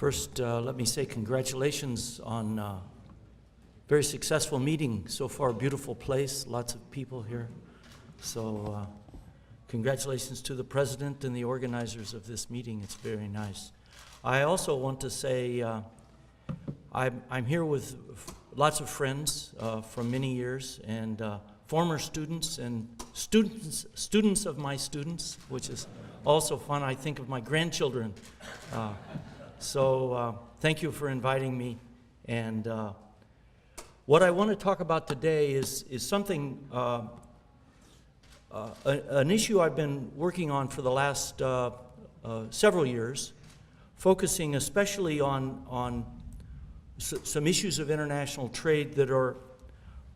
First, let me say congratulations on a very successful meeting so far. Beautiful place, lots of people here. So congratulations to the president and the organizers of this meeting. It's very nice. I also want to say I'm here with lots of friends from many years and former students and students of my students, which is also fun. I think of my grandchildren. So thank you for inviting me. And what I want to talk about today is something, an issue I've been working on for the last several years, focusing especially on some issues of international trade that are,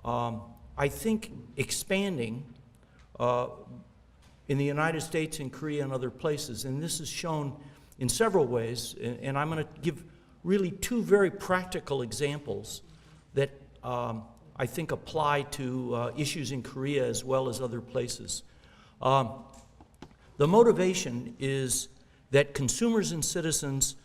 I think, expanding in the United States and Korea and other places. And this is shown in several ways, and I'm going to give really two very practical examples that I think apply to issues in Korea as well as other places. The motivation is that consumers and citizens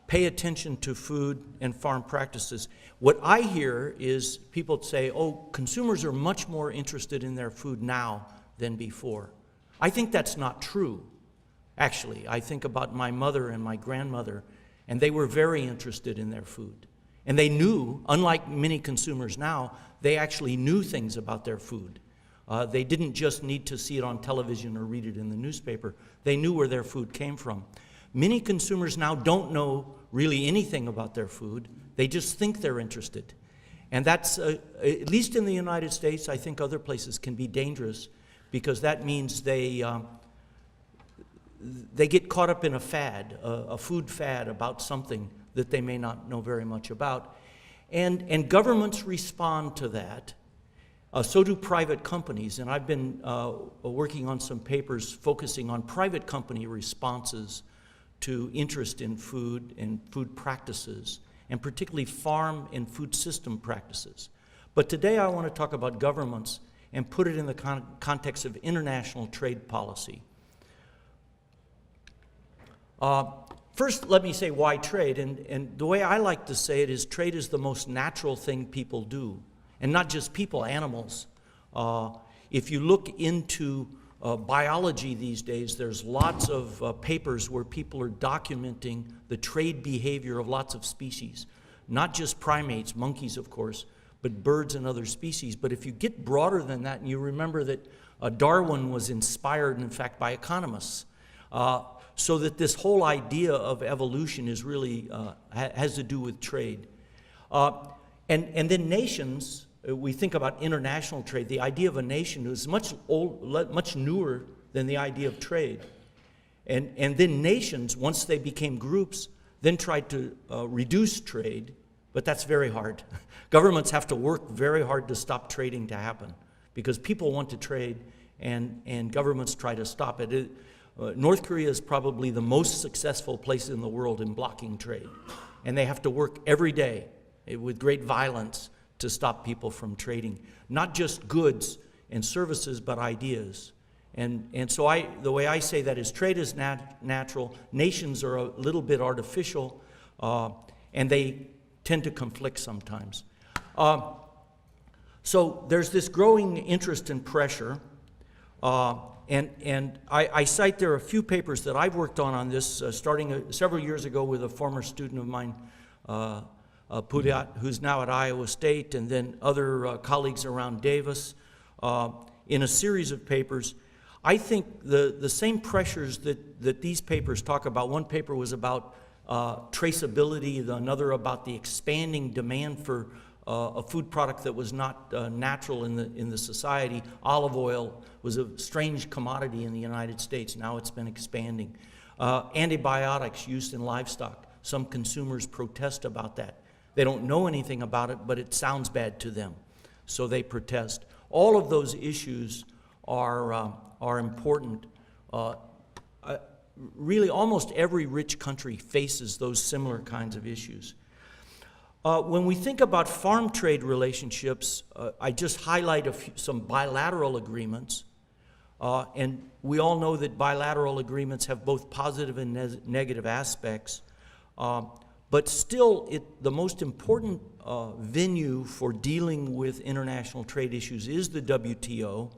pay attention to food and farm practices. What I hear is people say, oh, consumers are much more interested in their food now than before. I think that's not true. Actually, I think about my mother and my grandmother, and they were very interested in their food. And they knew, unlike many consumers now, they actually knew things about their food. They didn't just need to see it on television or read it in the newspaper. They knew where their food came from. Many consumers now don't know really anything about their food. They just think they're interested. And that's, at least in the United States, I think other places can be dangerous, because that means they get caught up in a fad, a food fad about something that they may not know very much about. And governments respond to that. So do private companies. And I've been working on some papers focusing on private company responses to interest in food and food practices, and particularly farm and food system practices. But today I want to talk about governments and put it in the context of international trade policy. First, let me say why trade, and the way I like to say it is trade is the most natural thing people do, and not just people, animals. If you look into biology these days, there's lots of papers where people are documenting the trade behavior of lots of species, not just primates, monkeys of course, but birds and other species. But if you get broader than that, and you remember that Darwin was inspired, in fact, by economists, so that this whole idea of evolution is really has to do with trade. And then nations, we think about international trade. The idea of a nation is much newer than the idea of trade. And then nations, once they became groups, then tried to reduce trade, but that's very hard. Governments have to work very hard to stop trading to happen, because people want to trade, and governments try to stop it. North Korea is probably the most successful place in the world in blocking trade. And they have to work every day with great violence to stop people from trading, not just goods and services, but ideas. And so the way I say that is trade is natural, nations are a little bit artificial, and they tend to conflict sometimes. So there's this growing interest and pressure, and I cite there a few papers that I've worked on this, starting several years ago with a former student of mine, Puryat, who's now at Iowa State, and then other colleagues around Davis, in a series of papers. I think the same pressures that these papers talk about. One paper was about traceability, another about the expanding demand for a food product that was not natural in the society. Olive oil was a strange commodity in the United States. Now it's been expanding. Antibiotics used in livestock. Some consumers protest about that. They don't know anything about it, but it sounds bad to them, so they protest. All of those issues are important. Really, almost every rich country faces those similar kinds of issues. When we think about farm trade relationships, I just highlight some bilateral agreements. And we all know that bilateral agreements have both positive and negative aspects. But still, the most important venue for dealing with international trade issues is the WTO.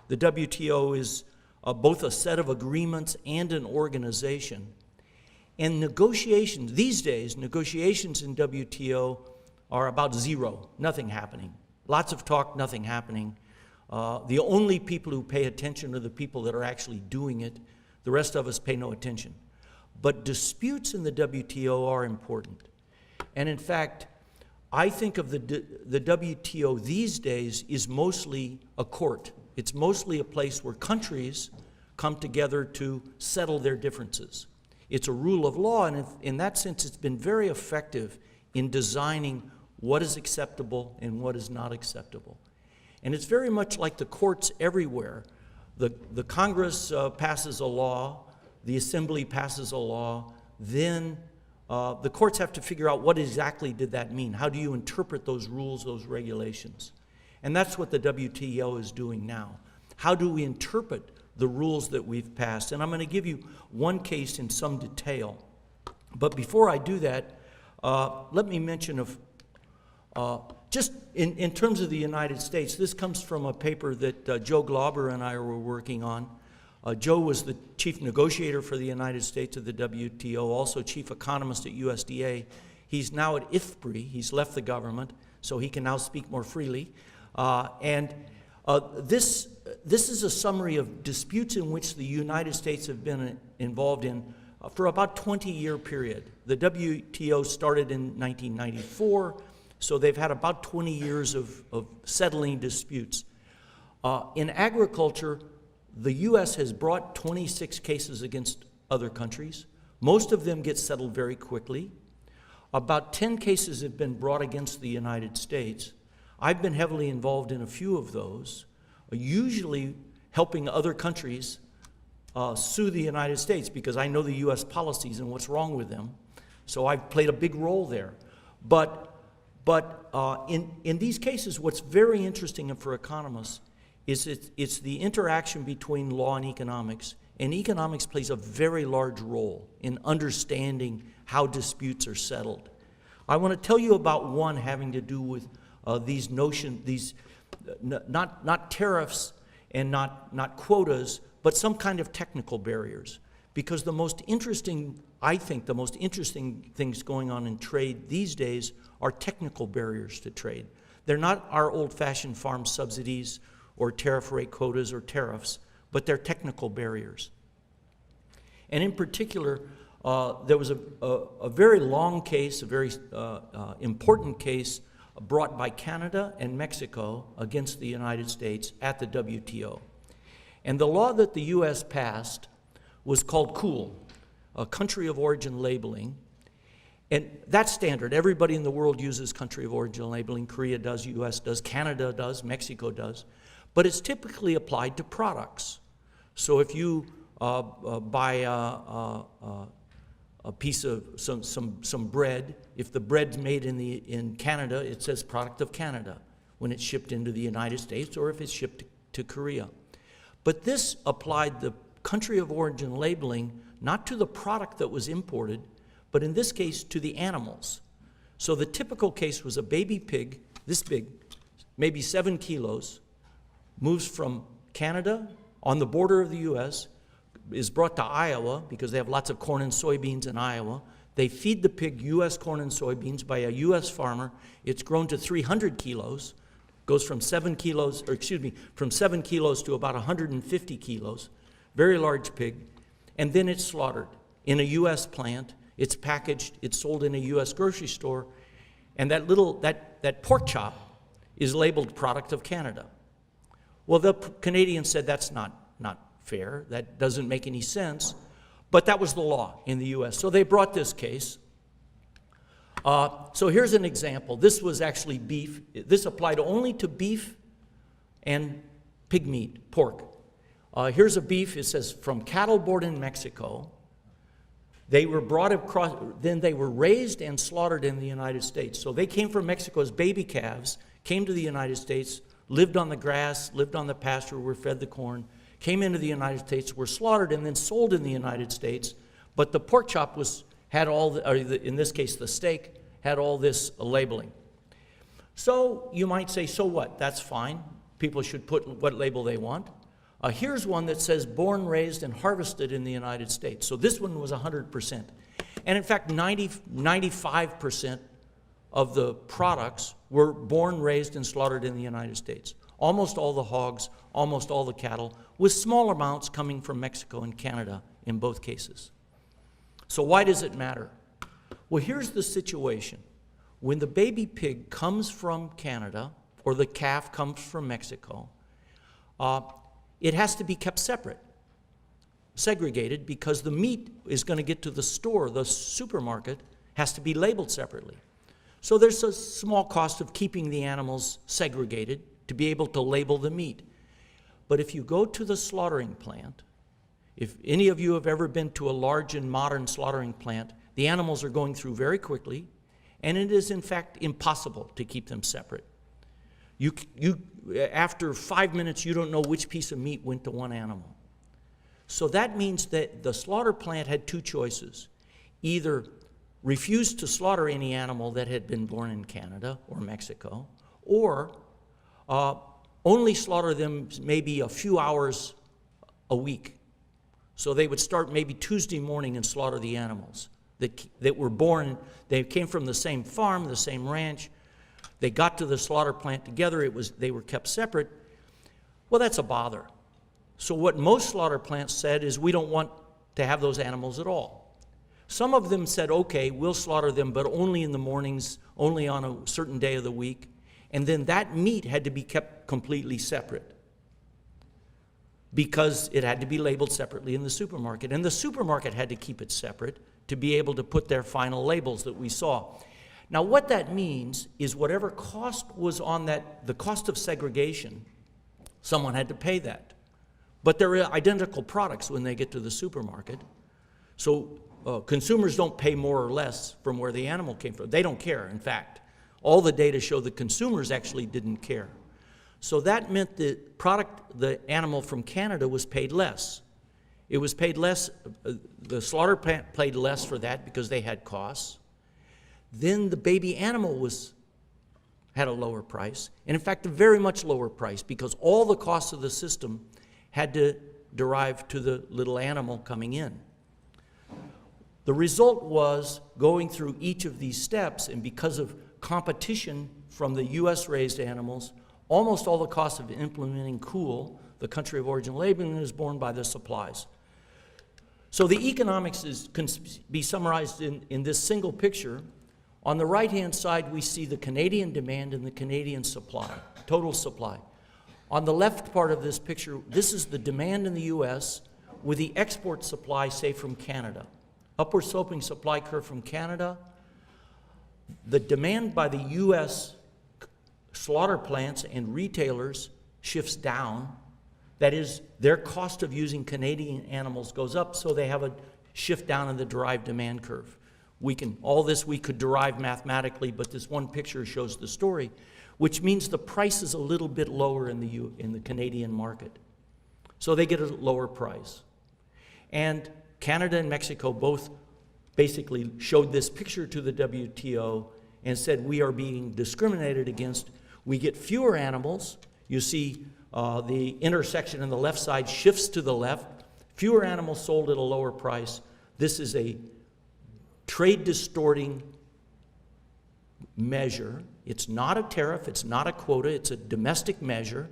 The WTO is both a set of agreements and an organization. And negotiations, these days, negotiations in WTO are about zero, nothing happening. Lots of talk, nothing happening. The only people who pay attention are the people that are actually doing it. The rest of us pay no attention. But disputes in the WTO are important. And in fact, I think of the WTO these days is mostly a court. It's mostly a place where countries come together to settle their differences. It's a rule of law, and in that sense, it's been very effective in designing what is acceptable and what is not acceptable. And it's very much like the courts everywhere. The Congress passes a law, the Assembly passes a law, then the courts have to figure out what exactly did that mean. How do you interpret those rules, those regulations? And that's what the WTO is doing now. How do we interpret the rules that we've passed? And I'm going to give you one case in some detail. But before I do that, let me mention just in terms of the United States, this comes from a paper that Joe Glauber and I were working on. Joe was the chief negotiator for the United States of the WTO, also chief economist at USDA. He's now at IFPRI. He's left the government, so he can now speak more freely. This is a summary of disputes in which the United States have been involved in for about 20-year period. The WTO started in 1994, so they've had about 20 years of settling disputes. In agriculture, the U.S. has brought 26 cases against other countries. Most of them get settled very quickly. About 10 cases have been brought against the United States. I've been heavily involved in a few of those, usually helping other countries sue the United States because I know the U.S. policies and what's wrong with them. So I've played a big role there. But in these cases, what's very interesting for economists is it's the interaction between law and economics. And economics plays a very large role in understanding how disputes are settled. I want to tell you about one having to do with these notions, not tariffs and not quotas, but some kind of technical barriers. Because the most interesting things going on in trade these days are technical barriers to trade. They're not our old-fashioned farm subsidies or tariff rate quotas or tariffs, but they're technical barriers. And in particular, there was a very long case, a very important case brought by Canada and Mexico against the United States at the WTO. And the law that the U.S. passed was called COOL, a country of origin labeling. And that's standard. Everybody in the world uses country of origin labeling. Korea does, U.S. does, Canada does, Mexico does. But it's typically applied to products. So if you buy a piece of some bread, if the bread's made in Canada, it says product of Canada when it's shipped into the United States or if it's shipped to Korea. But this applied the country of origin labeling not to the product that was imported, but in this case to the animals. So the typical case was a baby pig, this big, maybe 7 kilos, moves from Canada on the border of the U.S., is brought to Iowa because they have lots of corn and soybeans in Iowa. They feed the pig U.S. corn and soybeans by a U.S. farmer. It's grown to 300 kilos, goes from 7 kilos, from 7 kilos to about 150 kilos, very large pig, and then it's slaughtered in a U.S. plant. It's packaged, it's sold in a U.S. grocery store, and that pork chop is labeled product of Canada. Well, the Canadians said that's not fair, that doesn't make any sense, but that was the law in the U.S. So they brought this case. So here's an example. This was actually beef. This applied only to beef and pig meat, pork. Here's a beef, it says, from cattle born in Mexico. They were brought across, then they were raised and slaughtered in the United States. So they came from Mexico as baby calves, came to the United States, lived on the grass, lived on the pasture, were fed the corn, came into the United States, were slaughtered and then sold in the United States, but the pork chop had all, in this case the steak, had all this labeling. So you might say, so what? That's fine. People should put what label they want. Here's one that says born, raised, and harvested in the United States. So this one was 100%. And in fact, 95% of the products were born, raised, and slaughtered in the United States. Almost all the hogs, almost all the cattle, with small amounts coming from Mexico and Canada in both cases. So why does it matter? Well, here's the situation. When the baby pig comes from Canada, or the calf comes from Mexico, it has to be kept separate, segregated, because the meat is going to get to the store, the supermarket, has to be labeled separately. So there's a small cost of keeping the animals segregated to be able to label the meat. But if you go to the slaughtering plant, if any of you have ever been to a large and modern slaughtering plant, the animals are going through very quickly, and it is in fact impossible to keep them separate. After 5 minutes, you don't know which piece of meat went to one animal. So that means that the slaughter plant had two choices. Either refuse to slaughter any animal that had been born in Canada or Mexico, or only slaughter them maybe a few hours a week. So they would start maybe Tuesday morning and slaughter the animals that were born. They came from the same farm, the same ranch. They got to the slaughter plant together. They were kept separate. Well, that's a bother. So what most slaughter plants said is, we don't want to have those animals at all. Some of them said, okay, we'll slaughter them, but only in the mornings, only on a certain day of the week. And then that meat had to be kept completely separate, because it had to be labeled separately in the supermarket. And the supermarket had to keep it separate to be able to put their final labels that we saw. Now, what that means is whatever cost was on that, the cost of segregation, someone had to pay that. But they're identical products when they get to the supermarket. So consumers don't pay more or less from where the animal came from. They don't care, in fact. All the data show that consumers actually didn't care. So that meant the animal from Canada was paid less. It was paid less, the slaughter plant paid less for that because they had costs. Then the baby animal had a lower price, and in fact a very much lower price, because all the costs of the system had to derive to the little animal coming in. The result was, going through each of these steps, and because of competition from the US raised animals, almost all the costs of implementing COOL, the country of origin labeling, is borne by the supplies. So the economics can be summarized in this single picture. On the right-hand side, we see the Canadian demand and the Canadian supply, total supply. On the left part of this picture, this is the demand in the US with the export supply, say, from Canada. Upward sloping supply curve from Canada. The demand by the US slaughter plants and retailers shifts down. That is, their cost of using Canadian animals goes up, so they have a shift down in the derived demand curve. All this we could derive mathematically, but this one picture shows the story, which means the price is a little bit lower in the Canadian market. So they get a lower price. And Canada and Mexico both basically showed this picture to the WTO and said, we are being discriminated against. We get fewer animals. You see the intersection on the left side shifts to the left. Fewer animals sold at a lower price. This is a trade distorting measure. It's not a tariff, it's not a quota, it's a domestic measure.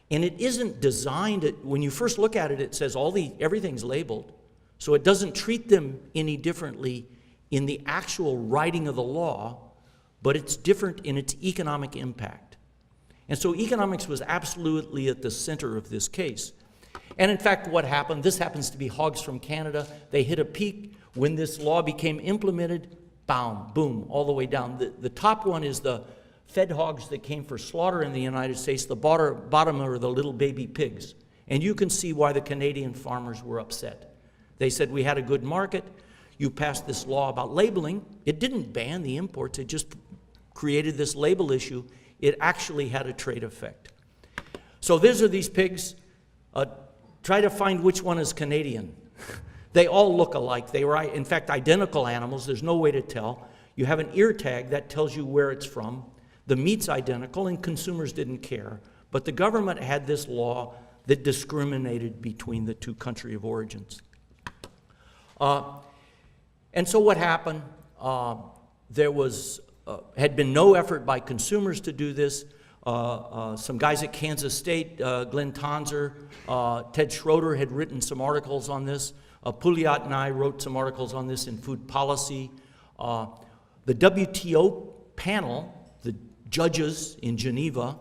And it isn't designed, when you first look at it, it says everything's labeled. So it doesn't treat them any differently in the actual writing of the law, but it's different in its economic impact. And so economics was absolutely at the center of this case. And in fact, what happened, this happens to be hogs from Canada. They hit a peak when this law became implemented, boom, all the way down. The top one is the fed hogs that came for slaughter in the United States. The bottom are the little baby pigs. And you can see why the Canadian farmers were upset. They said, we had a good market. You passed this law about labeling. It didn't ban the imports. It just created this label issue. It actually had a trade effect. So these are these pigs. Try to find which one is Canadian. They all look alike. They were, in fact, identical animals. There's no way to tell. You have an ear tag that tells you where it's from. The meat's identical, and consumers didn't care. But the government had this law that discriminated between the two country of origins. And so what happened? There had been no effort by consumers to do this. Some guys at Kansas State, Glenn Tonser, Ted Schroeder had written some articles on this. Pouliot and I wrote some articles on this in Food Policy. The WTO panel, the judges in Geneva,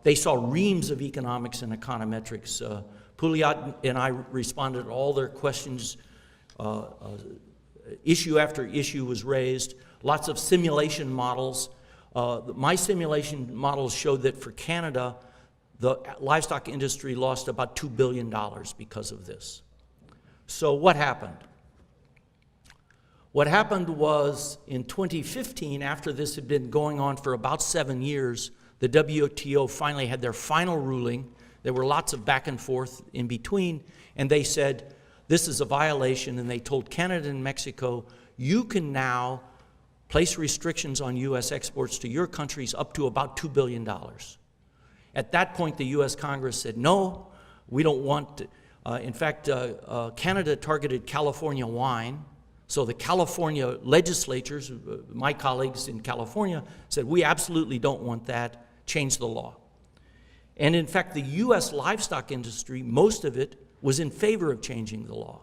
they saw reams of economics and econometrics. Pouliot and I responded to all their questions. Issue after issue was raised. Lots of simulation models. My simulation models showed that for Canada, the livestock industry lost about $2 billion because of this. So what happened? What happened was in 2015, after this had been going on for about 7 years, the WTO finally had their final ruling. There were lots of back and forth in between, and they said, this is a violation, and they told Canada and Mexico, you can now place restrictions on U.S. exports to your countries up to about $2 billion. At that point, the U.S. Congress said, no, we don't want to. In fact, Canada targeted California wine, so the California legislatures, my colleagues in California, said, we absolutely don't want that, change the law. And in fact, the U.S. livestock industry, most of it, was in favor of changing the law.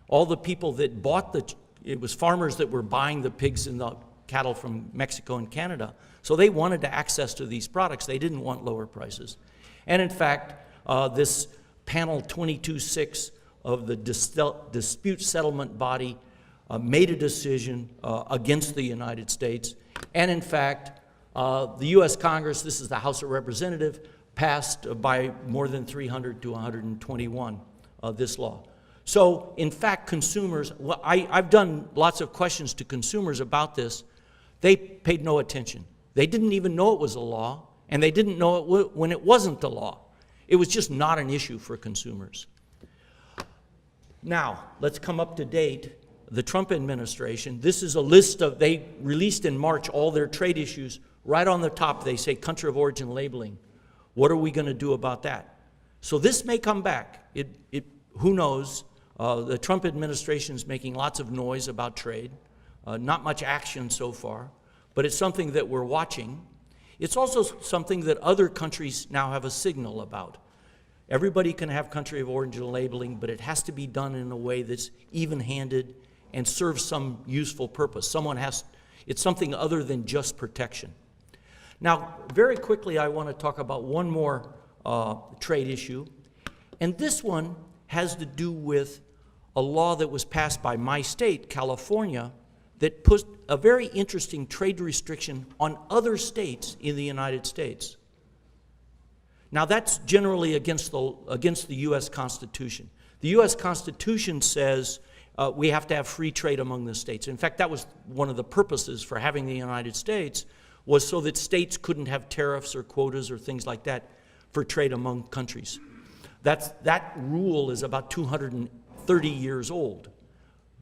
All the people that bought it was farmers that were buying the pigs and the cattle from Mexico and Canada. So they wanted to access to these products. They didn't want lower prices. And in fact, this panel 22-6 of the dispute settlement body made a decision against the United States. And in fact, the U.S. Congress, this is the House of Representatives, passed by more than 300 to 121 this law. So, in fact, consumers, well, I've done lots of questions to consumers about this. They paid no attention. They didn't even know it was a law, and they didn't know it when it wasn't a law. It was just not an issue for consumers. Now, let's come up to date. The Trump administration, this is a list of, they released in March all their trade issues. Right on the top, they say country of origin labeling. What are we going to do about that? So this may come back. Who knows? The Trump administration is making lots of noise about trade. Not much action so far, but it's something that we're watching. It's also something that other countries now have a signal about. Everybody can have country of origin labeling, but it has to be done in a way that's even-handed and serves some useful purpose. It's something other than just protection. Now, very quickly, I want to talk about one more trade issue, and this one has to do with a law that was passed by my state, California, that put a very interesting trade restriction on other states in the United States. Now, that's generally against the U.S. Constitution. The U.S. Constitution says we have to have free trade among the states. In fact, that was one of the purposes for having the United States, was so that states couldn't have tariffs or quotas or things like that for trade among countries. That rule is about 230 years old.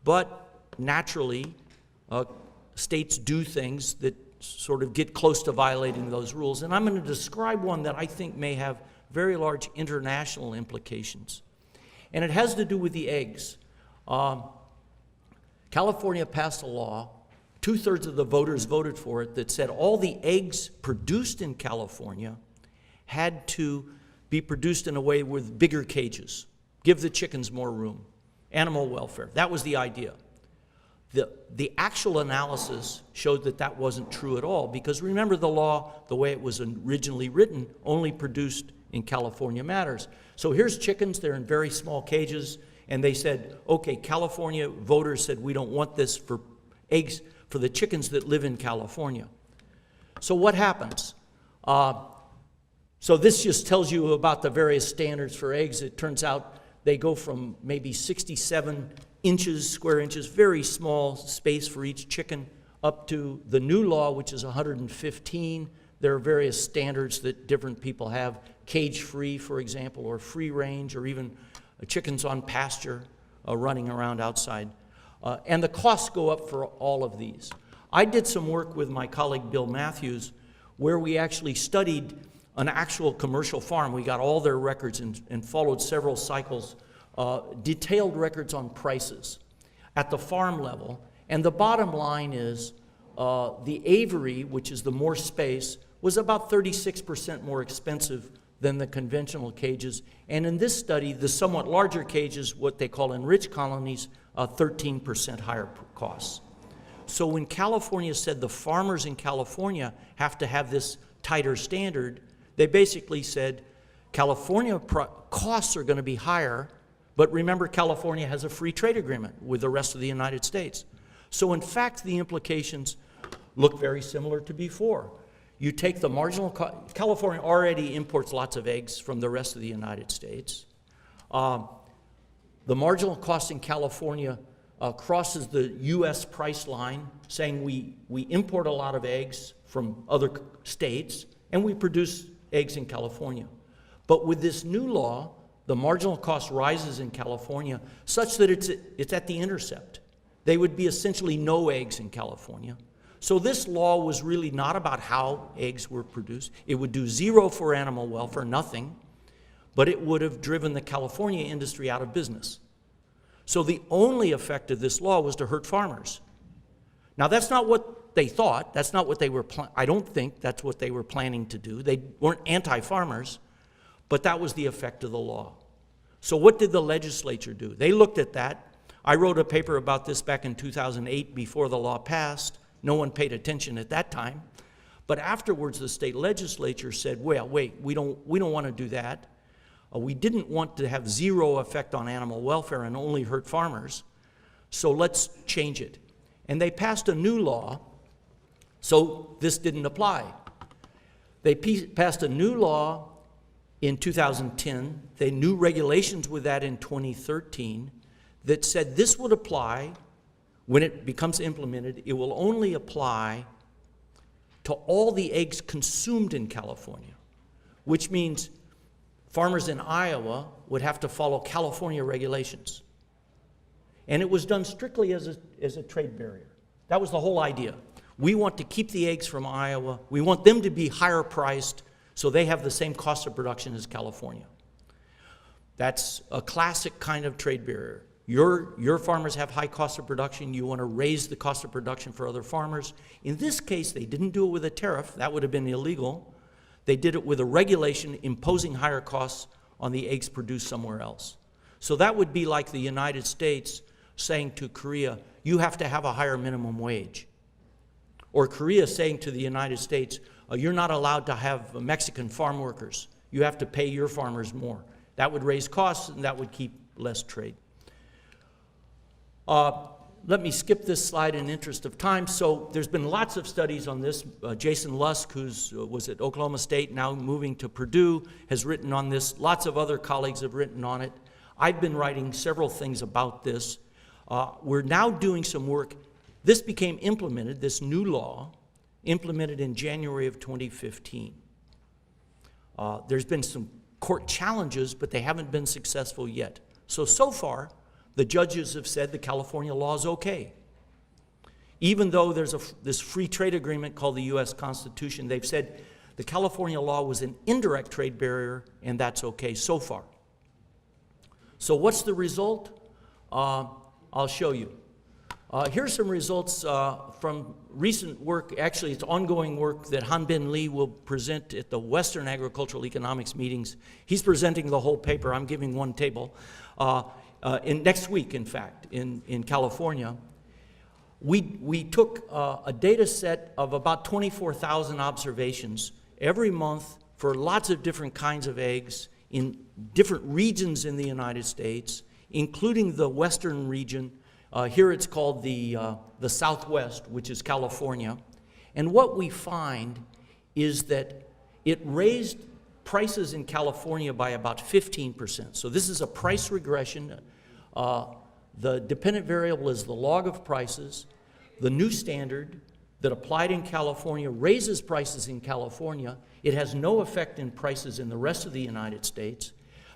But naturally, states do things that sort of get close to violating those rules. And I'm going to describe one that I think may have very large international implications. And it has to do with the eggs. California passed a law, 2/3 of the voters voted for it, that said all the eggs produced in California had to be produced in a way with bigger cages, give the chickens more room, animal welfare. That was the idea. The actual analysis showed that that wasn't true at all, because remember, the law, the way it was originally written, only produced in California matters. So here's chickens, they're in very small cages, and they said, okay, California voters said we don't want this for eggs for the chickens that live in California. So what happens? So this just tells you about the various standards for eggs. It turns out they go from maybe 67 square inches, very small space for each chicken, up to the new law, which is 115. There are various standards that different people have, cage-free, for example, or free range, or even chickens on pasture. running around outside. And the costs go up for all of these. I did some work with my colleague Bill Matthews where we actually studied an actual commercial farm. We got all their records and followed several cycles, detailed records on prices at the farm level. And the bottom line is the aviary, which is the more space, was about 36% more expensive than the conventional cages. And in this study, the somewhat larger cages, what they call enriched colonies, 13% higher costs. So when California said the farmers in California have to have this tighter standard, they basically said California costs are going to be higher, but remember California has a free trade agreement with the rest of the United States. So in fact, the implications look very similar to before. You take the marginal cost. California already imports lots of eggs from the rest of the United States. The marginal cost in California crosses the U.S. price line, saying we import a lot of eggs from other states, and we produce eggs in California. But with this new law, the marginal cost rises in California such that it's at the intercept. They would be essentially no eggs in California. So this law was really not about how eggs were produced. It would do zero for animal welfare, nothing, but it would have driven the California industry out of business. So the only effect of this law was to hurt farmers. Now that's not what they thought. That's not what they were, I don't think that's what they were planning to do. They weren't anti-farmers, but that was the effect of the law. So what did the legislature do? They looked at that. I wrote a paper about this back in 2008 before the law passed. No one paid attention at that time. But afterwards, the state legislature said, well, wait, we don't want to do that. We didn't want to have zero effect on animal welfare and only hurt farmers, so let's change it. And they passed a new law, so this didn't apply. They passed a new law in 2010. They new regulations with that in 2013 that said this would apply when it becomes implemented. It will only apply to all the eggs consumed in California, which means farmers in Iowa would have to follow California regulations. And it was done strictly as a trade barrier. That was the whole idea. We want to keep the eggs from Iowa. We want them to be higher priced so they have the same cost of production as California. That's a classic kind of trade barrier. Your farmers have high cost of production. You want to raise the cost of production for other farmers. In this case, they didn't do it with a tariff. That would have been illegal. They did it with a regulation imposing higher costs on the eggs produced somewhere else. So that would be like the United States saying to Korea, you have to have a higher minimum wage. Or Korea saying to the United States, you're not allowed to have Mexican farm workers. You have to pay your farmers more. That would raise costs and that would keep less trade. Let me skip this slide in interest of time. So there's been lots of studies on this. Jason Lusk, who was at Oklahoma State, now moving to Purdue, has written on this. Lots of other colleagues have written on it. I've been writing several things about this. We're now doing some work. This became implemented, this new law, implemented in January of 2015. There's been some court challenges, but they haven't been successful yet. So far, the judges have said the California law is okay. Even though there's this free trade agreement called the U.S. Constitution, they've said the California law was an indirect trade barrier, and that's okay so far. So what's the result? I'll show you. Here's some results from recent work. Actually, it's ongoing work that Han-Bin Lee will present at the Western Agricultural Economics meetings. He's presenting the whole paper. I'm giving one table. Next week, in fact, in California, we took a data set of about 24,000 observations every month for lots of different kinds of eggs in different regions in the United States, including the western region. Here it's called the Southwest, which is California. And what we find is that it raised prices in California by about 15%. So this is a price regression. The dependent variable is the log of prices. The new standard that applied in California raises prices in California. It has no effect in prices in the rest of the United States.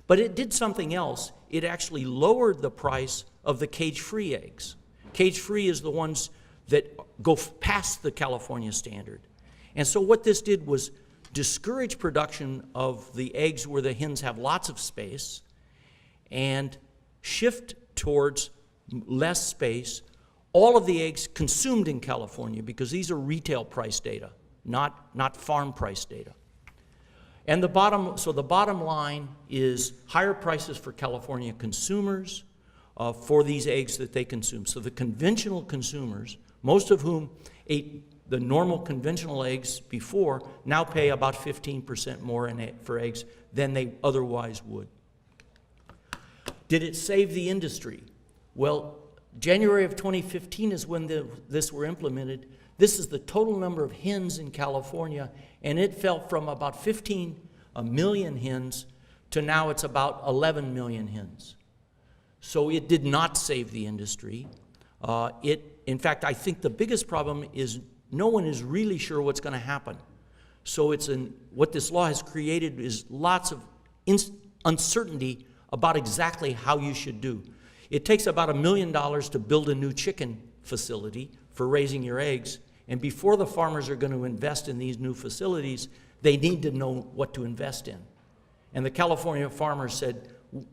But it did something else. It actually lowered the price of the cage-free eggs. Cage-free is the ones that go past the California standard. And so what this did was discourage production of the eggs where the hens have lots of space and shift towards less space, all of the eggs consumed in California, because these are retail price data, not farm price data. And the bottom line is higher prices for California consumers for these eggs that they consume. So the conventional consumers, most of whom ate the normal conventional eggs before, now pay about 15% more for eggs than they otherwise would. Did it save the industry? Well, January of 2015 is when this were implemented. This is the total number of hens in California, and it fell from about 15 million hens to now it's about 11 million hens. So it did not save the industry. In fact, I think the biggest problem is no one is really sure what's going to happen. So what this law has created is lots of uncertainty about exactly how you should do. It takes about $1 million to build a new chicken facility for raising your eggs, and before the farmers are going to invest in these new facilities, they need to know what to invest in. And the California farmers said,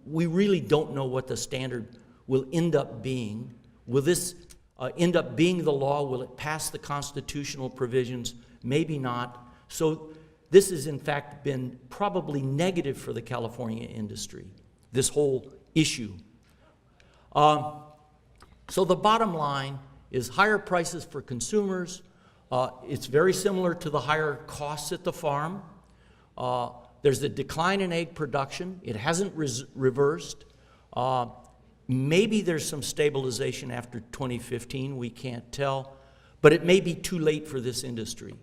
we really don't know what the standard will end up being. Will this end up being the law? Will it pass the constitutional provisions? Maybe not. So this has in fact been probably negative for the California industry, this whole issue. So the bottom line is higher prices for consumers. It's very similar to the higher costs at the farm. There's a decline in egg production. It hasn't reversed. Maybe there's some stabilization after 2015. We can't tell. But it may be too late for this industry.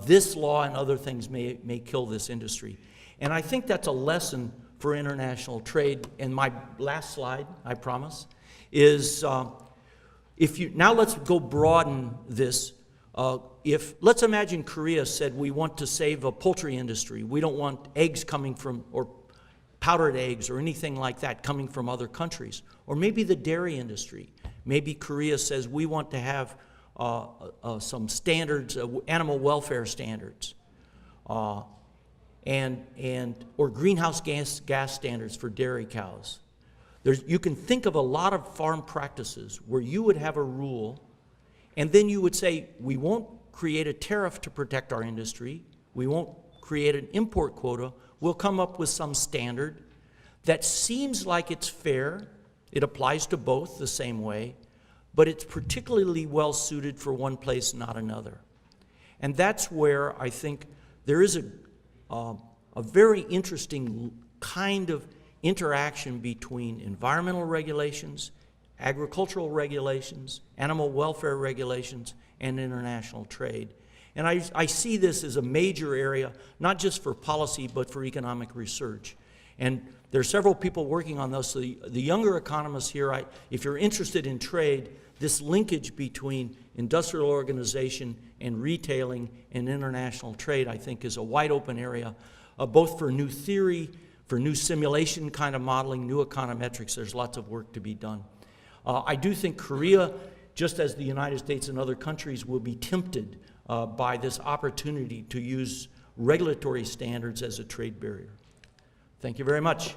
This law and other things may kill this industry. And I think that's a lesson for international trade. And my last slide, I promise, is now let's go broaden this. Let's imagine Korea said we want to save a poultry industry. We don't want eggs coming from, or powdered eggs or anything like that coming from other countries. Or maybe the dairy industry. Maybe Korea says we want to have some standards, animal welfare standards. Or greenhouse gas standards for dairy cows. You can think of a lot of farm practices where you would have a rule, and then you would say, we won't create a tariff to protect our industry, we won't create an import quota, we'll come up with some standard that seems like it's fair, it applies to both the same way, but it's particularly well suited for one place, not another. And that's where I think there is a very interesting kind of interaction between environmental regulations, agricultural regulations, animal welfare regulations, and international trade. And I see this as a major area, not just for policy, but for economic research. And there are several people working on this. So the younger economists here, if you're interested in trade, this linkage between industrial organization and retailing and international trade, I think, is a wide open area, both for new theory, for new simulation kind of modeling, new econometrics. There's lots of work to be done. I do think Korea, just as the United States and other countries, will be tempted by this opportunity to use regulatory standards as a trade barrier. Thank you very much.